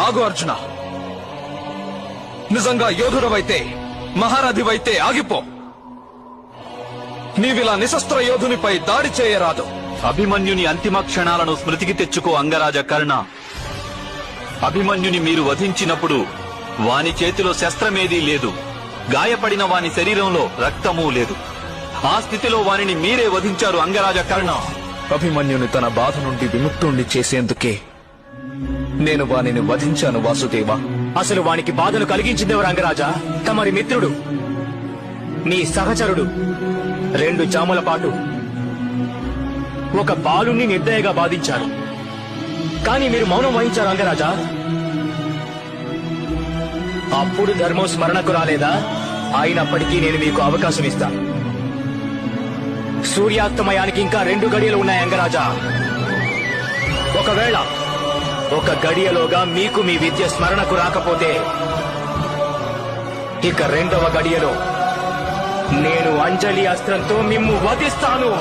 ఆగు అర్జున. నిజంగా యోధుడవైతే, మహారథివైతే ఆగిపో. నీవిలా నిశస్త్ర యోధునిపై దాడి చేయరాదు. అభిమన్యుని అంతిమ క్షణాలను స్మృతికి తెచ్చుకో అంగరాజ కర్ణ. అభిమన్యుని మీరు వధించినప్పుడు వాని చేతిలో శస్త్రమేదీ లేదు, గాయపడిన వాని శరీరంలో రక్తమూ లేదు. ఆ స్థితిలో వానిని మీరే వధించారు అంగరాజ కర్ణ. అభిమన్యుని తన బాధ నుండి విముక్తుణ్ణి చేసేందుకే నేను వానిని వధించాను వాసుదేవ. అసలు వానికి బాధను కలిగించిందెవరు అంగరాజా? తమరి మిత్రుడు, నీ సహచరుడు. 2 జాముల పాటు ఒక బాలుని నిర్దయగా బాధించారు. కానీ మీరు మౌనం వహించారు అంగరాజా. అప్పుడు ధర్మం స్మరణకు రాలేదా? అయినప్పటికీ నేను మీకు అవకాశం ఇస్తాను. సూర్యాస్తమయానికి ఇంకా 2 గడియలు ఉన్నాయి అంగరాజా. ఒకవేళ 1 గడియలోగా మీకు మీ విద్య స్మరణకు రాకపోతే, ఇక 2వ గడియలో నేను అంజలి అస్త్రంతో మిమ్ము వధిస్తాను.